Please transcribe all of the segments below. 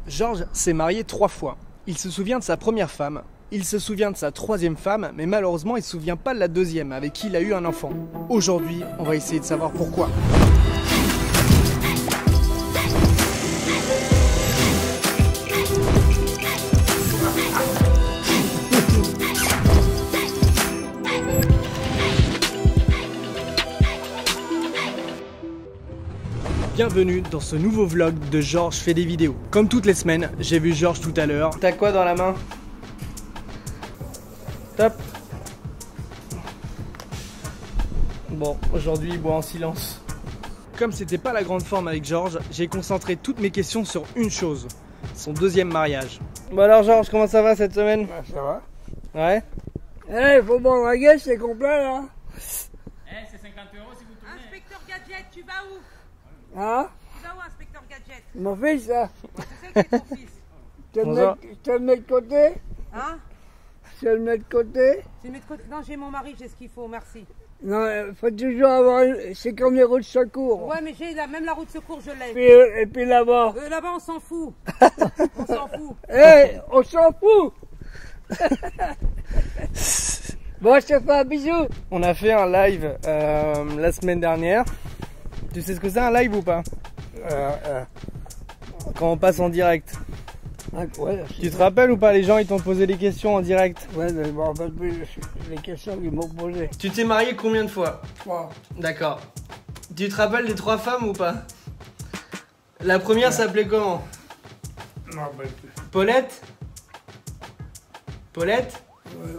Georges s'est marié 3 fois. Il se souvient de sa première femme, il se souvient de sa 3e femme, mais malheureusement il ne se souvient pas de la 2e avec qui il a eu un enfant. Aujourd'hui, on va essayer de savoir pourquoi. Bienvenue dans ce nouveau vlog de Georges fait des vidéos. Comme toutes les semaines, j'ai vu Georges tout à l'heure. T'as quoi dans la main? Top. Bon, aujourd'hui il boit en silence. Comme c'était pas la grande forme avec Georges, j'ai concentré toutes mes questions sur une chose, son 2e mariage. Bon alors Georges, comment ça va cette semaine? Bah, ça va. Ouais. Eh, faut boire la gueule, c'est complet là. Eh, c'est 50 € si vous tournez. Inspecteur Gadget, tu vas où? Hein? Tu vas où, Inspecteur Gadget? Mon fils, ça. Moi, je sais que c'est ton fils. Tu Bonjour. le mets de côté? Hein? Tu le mets de côté? Tu le mets de côté? Non, j'ai mon mari, j'ai ce qu'il faut, merci. Non, faut toujours avoir une... C'est comme les roues de secours. Ouais, mais j'ai même la roue de secours, je l'ai. Et puis là-bas. Là-bas, on s'en fout. On s'en fout. Eh, on s'en fout. Bon, je te fais un bisou. On a fait un live la semaine dernière. Tu sais ce que c'est un live ou pas? Quand on passe en direct. Ouais, Tu te rappelles ou pas? Les gens ils t'ont posé des questions en direct. Ouais, mais je me rappelle plus les questions qu'ils m'ont posées. Tu t'es marié combien de fois? 3. D'accord. Tu te rappelles des 3 femmes ou pas? La première s'appelait comment? Je me rappelle plus. Paulette? Paulette? Ouais.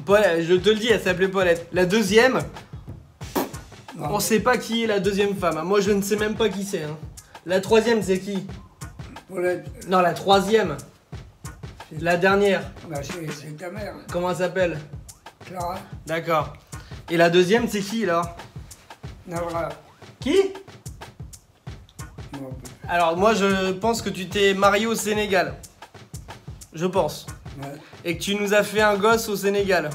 Paulette, je te le dis, elle s'appelait Paulette. La 2e, Non. on sait pas qui est la 2e femme. Moi je ne sais même pas qui c'est. Hein. La 3e c'est qui? Paulette, Non, la 3e. La dernière. bah, c'est ta mère. Comment elle s'appelle? Clara. D'accord. Et la 2e c'est qui là? Navra. Qui? Je me rappelle. Alors moi je pense que tu t'es marié au Sénégal. Je pense. Ouais. Et que tu nous as fait un gosse au Sénégal.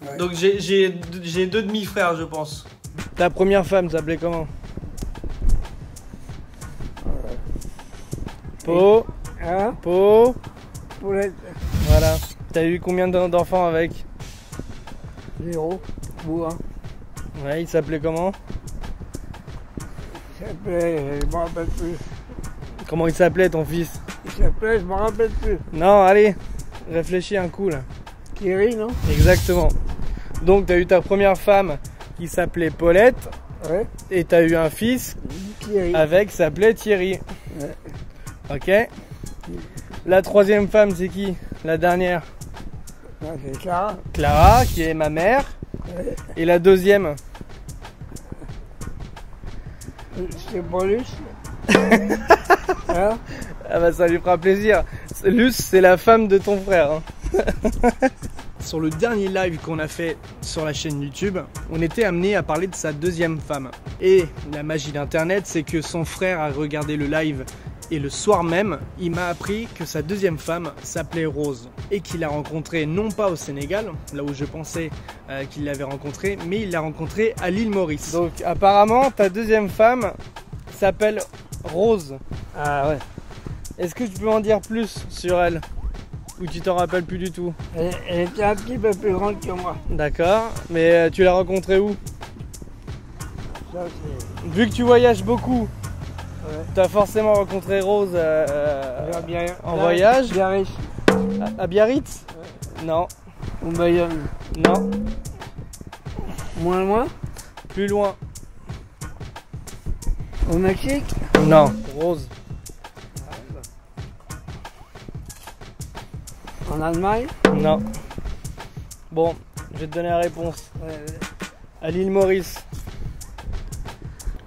Ouais. Donc j'ai 2 demi-frères je pense. Ta première femme s'appelait comment? Po. Hein? Po. Paulette, Voilà. T'as eu combien d'enfants avec? 0. Ou 1. Ouais, il s'appelait comment? Il s'appelait, je me rappelle plus. Comment il s'appelait ton fils? Il s'appelait, je me rappelle plus. Non, allez, réfléchis un coup là. Thierry, non? Exactement. Donc t'as eu ta première femme qui s'appelait Paulette Ouais. et t'as eu un fils Thierry. avec qui s'appelait Thierry. Ouais. Ok. La 3e femme c'est qui? La dernière? Ouais, c'est Clara. Clara, qui est ma mère. Ouais. Et la 2e? C'est Paulus. Hein? Ah bah ça lui fera plaisir. Luce, c'est la femme de ton frère. Hein. Sur le dernier live qu'on a fait sur la chaîne YouTube, on était amené à parler de sa 2e femme. Et la magie d'internet, c'est que son frère a regardé le live et le soir même, il m'a appris que sa 2e femme s'appelait Rose et qu'il l'a rencontrée non pas au Sénégal, là où je pensais qu'il l'avait rencontrée, mais il l'a rencontrée à l'île Maurice. Donc apparemment, ta 2e femme s'appelle Rose. Ah ouais. Est-ce que tu peux en dire plus sur elle? Ou tu t'en rappelles plus du tout? Elle était un petit peu plus grande que moi. D'accord, mais tu l'as rencontrée où? Ça, c'est... Vu que tu voyages beaucoup, Ouais. tu as forcément rencontré Rose Bien, en voyage? Biarritz. À Biarritz? Non, Ou Bayonne. non, Moins loin. plus loin. Au Mexique. Non, Rose. En Allemagne. Non. Bon, je vais te donner la réponse. Ouais. À l'île Maurice.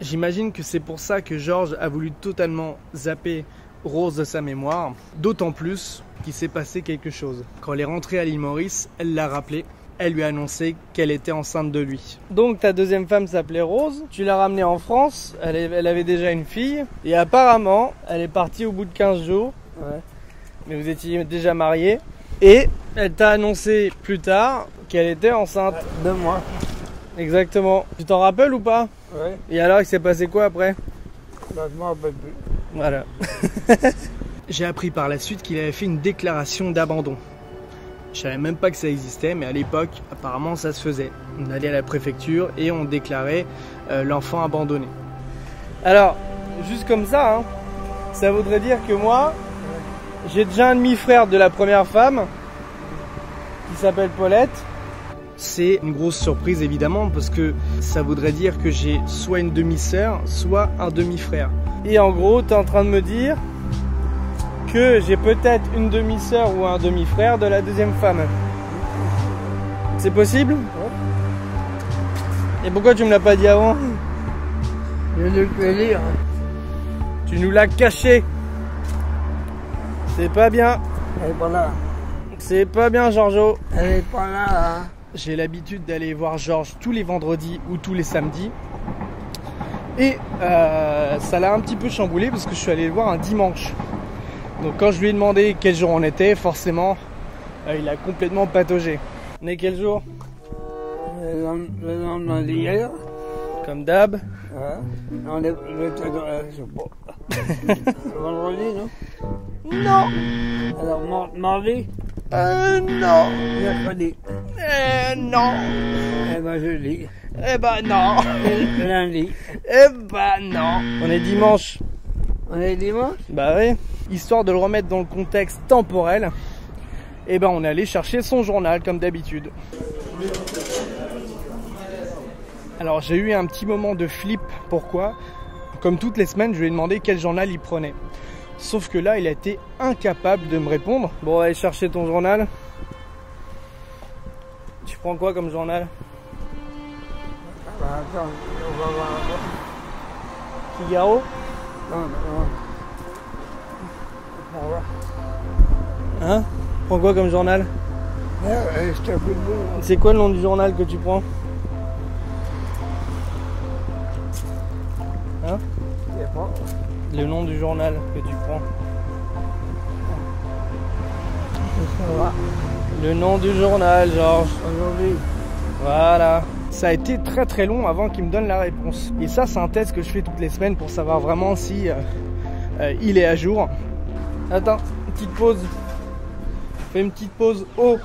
J'imagine que c'est pour ça que Georges a voulu totalement zapper Rose de sa mémoire. D'autant plus qu'il s'est passé quelque chose. Quand elle est rentrée à l'île Maurice, elle l'a rappelé. Elle lui a annoncé qu'elle était enceinte de lui. Donc ta 2e femme s'appelait Rose. Tu l'as ramenée en France. Elle avait déjà une fille. Et apparemment, elle est partie au bout de 15 jours. Ouais. Mais vous étiez déjà mariés. Et elle t'a annoncé plus tard qu'elle était enceinte. 2 mois. Exactement. Tu t'en rappelles ou pas? Ouais. Et alors, il s'est passé quoi après? Bah, je m'en rappelle plus. Voilà. J'ai appris par la suite qu'il avait fait une déclaration d'abandon. Je savais même pas que ça existait, mais à l'époque, apparemment, ça se faisait. On allait à la préfecture et on déclarait l'enfant abandonné. Alors, juste comme ça, hein, ça voudrait dire que moi, j'ai déjà un demi-frère de la première femme qui s'appelle Paulette. C'est une grosse surprise évidemment parce que ça voudrait dire que j'ai soit une demi-sœur, soit un demi-frère. Et en gros, tu es en train de me dire que j'ai peut-être une demi-sœur ou un demi-frère de la deuxième femme. C'est possible? Et pourquoi tu me l'as pas dit avant? Je vais le lire. Tu nous l'as caché. C'est pas bien. Elle est pas là. C'est pas bien, Giorgio. Elle est pas là. Hein. J'ai l'habitude d'aller voir Georges tous les vendredis ou tous les samedis. Et ça l'a un petit peu chamboulé parce que je suis allé le voir un dimanche. Donc quand je lui ai demandé quel jour on était, forcément, il a complètement pataugé. On est quel jour? Le lendemain d'hier. Comme d'hab. Ouais. On est je sais pas. Vendredi, non? Non. Alors mardi? Non. Mercredi? Non. Eh ben jeudi. Eh ben non. Et lundi. Eh ben non. On est dimanche. On est dimanche? Bah oui. Histoire de le remettre dans le contexte temporel, et ben on est allé chercher son journal comme d'habitude. Alors j'ai eu un petit moment de flip, pourquoi? Comme toutes les semaines, je lui ai demandé quel journal il prenait. Sauf que là, il a été incapable de me répondre. Bon, on va aller chercher ton journal. Tu prends quoi comme journal? Bah, attends, on va voir. Figaro? Non. On va voir. Hein? Prends quoi comme journal? Je t'ai plus de bout. C'est quoi le nom du journal que tu prends? Hein? Je sais pas. Le nom du journal que tu prends. Ça va. Le nom du journal, Georges. Aujourd'hui. Voilà. Ça a été très très long avant qu'il me donne la réponse. Et ça, c'est un test que je fais toutes les semaines pour savoir vraiment si il est à jour. Attends, une petite pause. Fais une petite pause. Oh.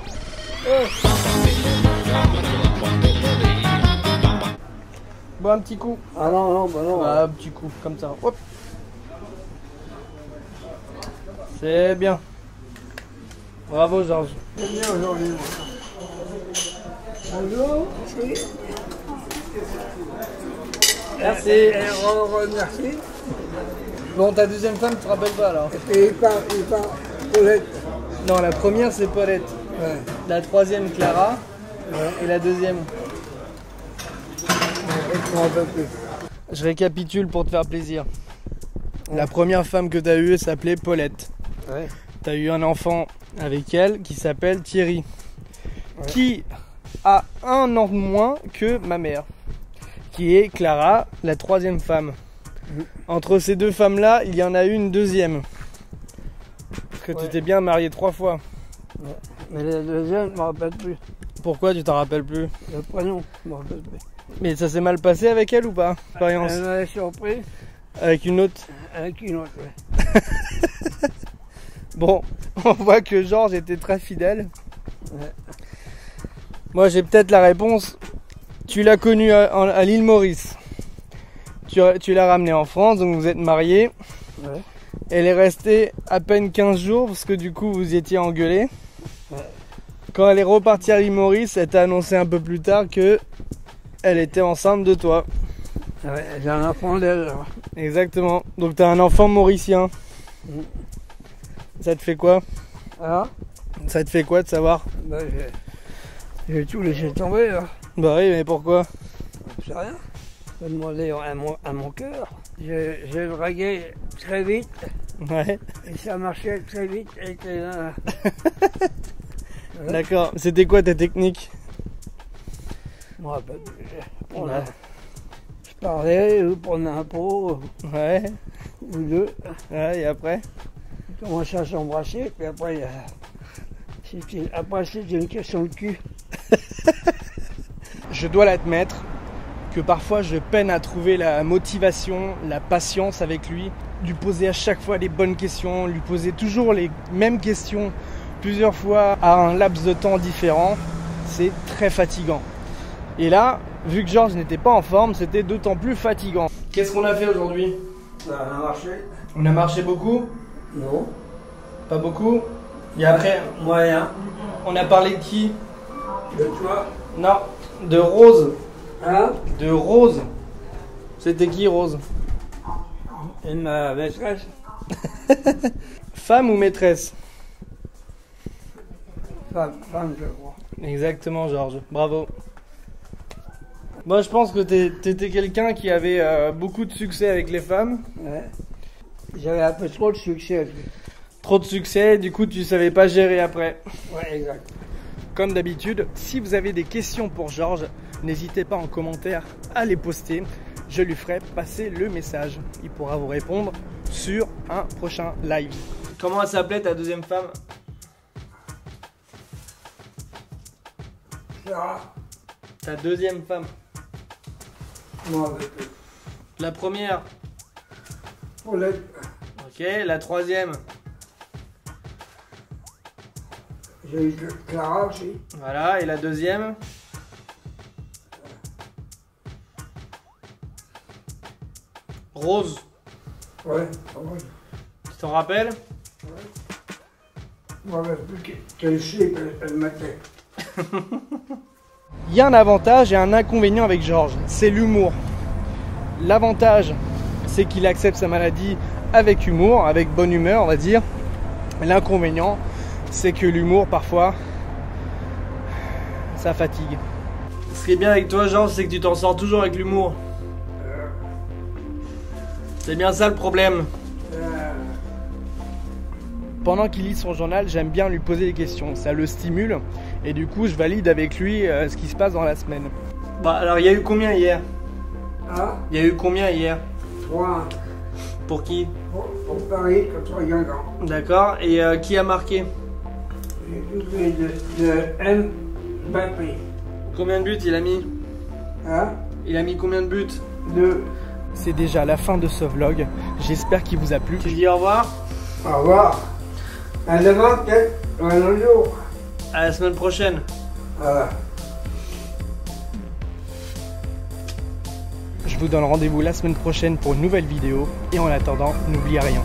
Bon, un petit coup. Ah non, bah non. Un petit coup, comme ça. Hop. C'est bien. Bravo, Georges. C'est bien aujourd'hui. Bonjour. Merci. Merci. Bon, ta deuxième femme, tu te rappelles pas alors? Et il parle Paulette. Non, la première c'est Paulette. Ouais. La troisième Clara. Ouais. Et la deuxième. Je m'en rappelle plus. Je récapitule pour te faire plaisir. La première femme que tu as eue s'appelait Paulette. Ouais. Tu as eu un enfant avec elle qui s'appelle Thierry. Ouais. Qui a 1 an de moins que ma mère. Qui est Clara, la troisième femme. Entre ces deux femmes-là, il y en a eu une deuxième. Parce que tu t'es bien marié 3 fois. Ouais. Mais la deuxième, je m'en rappelle plus. Pourquoi tu t'en rappelles plus? Le prénom, je m'en rappelle plus. Mais ça s'est mal passé avec elle ou pas? Expérience. Elle m'avait surpris Avec une autre. avec une autre, ouais. Bon, on voit que Georges était très fidèle. Ouais. Moi j'ai peut-être la réponse. Tu l'as connue à l'île Maurice. Tu l'as ramenée en France, donc vous êtes mariés. Ouais. Elle est restée à peine 15 jours parce que du coup vous étiez engueulés. Ouais. Quand elle est repartie à l'île Maurice, elle t'a annoncé un peu plus tard que elle était enceinte de toi. Ouais, j'ai un enfant d'elle. Alors. Exactement. Donc t'as un enfant mauricien. Ça te fait quoi? Ah, Ça te fait quoi de savoir? bah, j'ai tout laissé tomber là. Bah oui, mais pourquoi? Je sais rien. Je vais demander à mon cœur. J'ai dragué très vite Ouais. et ça marchait très vite avec les nains. Ouais. D'accord. C'était quoi ta technique? Je me rappelle plus. Je parlais, ou prenais un pot, Ouais. ou deux. Ouais, et après? On commençait à s'embrasser, puis après, c'était une question de cul. Je dois l'admettre, que parfois je peine à trouver la motivation, la patience avec lui, lui poser à chaque fois les bonnes questions, lui poser toujours les mêmes questions plusieurs fois à un laps de temps différent, c'est très fatigant. Et là, vu que Georges n'était pas en forme, c'était d'autant plus fatigant. Qu'est-ce qu'on a fait aujourd'hui? On a marché. On a marché beaucoup? Non. Pas beaucoup? Et après, Moyen. on a parlé de qui? De toi. Non, de Rose. Hein? De Rose. C'était qui Rose? Et ma maîtresse. Femme ou maîtresse? Femme, je crois. Exactement Georges, bravo. Moi je pense que t'étais quelqu'un qui avait beaucoup de succès avec les femmes. Ouais. J'avais un peu trop de succès avec lui. Trop de succès, du coup tu savais pas gérer après. Ouais, exact. Comme d'habitude, si vous avez des questions pour Georges, n'hésitez pas en commentaire à les poster. Je lui ferai passer le message. Il pourra vous répondre sur un prochain live. Comment elle s'appelait ta deuxième femme? Sarah, Ta deuxième femme. moi avec eux. La première. Paulette, Ok, la troisième. j'ai eu Clara aussi. Voilà, et la deuxième. Rose. Ouais, ouais. Tu t'en rappelles? Moi, plus quel slip elle mettait. Il y a un avantage et un inconvénient avec Georges, c'est l'humour. L'avantage, c'est qu'il accepte sa maladie avec humour, avec bonne humeur, on va dire. L'inconvénient, c'est que l'humour, parfois, ça fatigue. Ce qui est bien avec toi, Georges, c'est que tu t'en sors toujours avec l'humour. C'est bien ça le problème. Pendant qu'il lit son journal, j'aime bien lui poser des questions. Ça le stimule et du coup, je valide avec lui ce qui se passe dans la semaine. Bah alors, il y a eu combien hier? Ah, Il y a eu combien hier? 3 Pour qui? pour Paris contre Guingamp. D'accord. Et qui a marqué? J'ai doublé de M. Mbappé. Combien de buts il a mis? Hein? Il a mis combien de buts? 2. C'est déjà la fin de ce vlog. J'espère qu'il vous a plu. Tu dis au revoir? Au revoir. À demain, peut-être. Un autre jour. À la semaine prochaine. Voilà. Je vous donne rendez-vous la semaine prochaine pour une nouvelle vidéo. Et en attendant, n'oubliez rien.